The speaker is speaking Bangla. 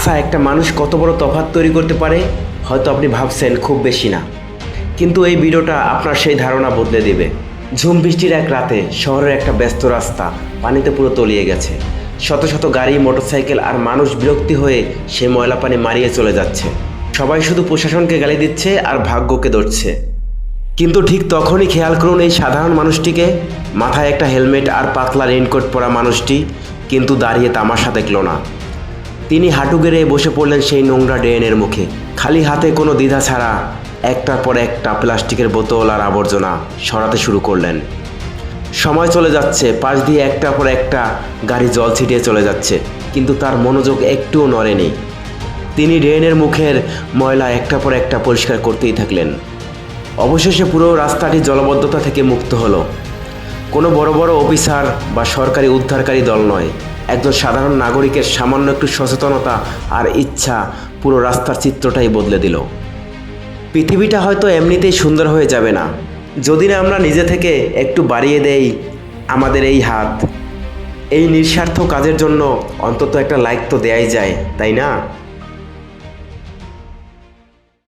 আচ্ছা, একটা মানুষ কত বড় তফাৎ তৈরি করতে পারে হয়তো আপনি ভাবছেন খুব বেশি না, কিন্তু এই ভিডিওটা আপনার সেই ধারণা বদলে দেবে। ঝুম বৃষ্টির এক রাতে শহরের একটা ব্যস্ত রাস্তা পানিতে পুরো তলিয়ে গেছে। শত শত গাড়ি, মোটরসাইকেল আর মানুষ বিরক্তি হয়ে সেই ময়লা পানি মারিয়ে চলে যাচ্ছে। সবাই শুধু প্রশাসনকে গালি দিচ্ছে আর ভাগ্যকে ধরছে। কিন্তু ঠিক তখনই খেয়াল করুন এই সাধারণ মানুষটিকে। মাথায় একটা হেলমেট আর পাতলা রেইনকোট পরা মানুষটি কিন্তু দাঁড়িয়ে তামাশা দেখল না। তিনি হাঁটু গেড়ে বসে পড়লেন সেই নোংরা ড্রেনের মুখে। খালি হাতে কোনো দ্বিধা ছাড়া একটার পর একটা প্লাস্টিকের বোতল আর আবর্জনা সরাতে শুরু করলেন। সময় চলে যাচ্ছে, পাশ দিয়ে একটার পর একটা গাড়ি জল ছিটিয়ে চলে যাচ্ছে, কিন্তু তার মনোযোগ একটুও নড়েনি। তিনি ড্রেনের মুখের ময়লা একটার পর একটা পরিষ্কার করতেই থাকলেন। অবশেষে পুরো রাস্তাটি জলাবদ্ধতা থেকে মুক্ত হলো। কোনো বড় বড় অফিসার বা সরকারি উদ্ধারকারী দল নয়, একজন সাধারণ নাগরিকের সামান্য একটু সচেতনতা আর ইচ্ছা পুরো রাস্তার চিত্রটাই বদলে দিল। পৃথিবীটা হয়তো এমনিতেই সুন্দর হয়ে যাবে না, যদি না আমরা নিজে থেকে একটু বাড়িয়ে দেই আমাদের এই হাত। এই নিঃস্বার্থ কাজের জন্য অন্তত একটা লাইক তো দেয়াই যায়, তাই না?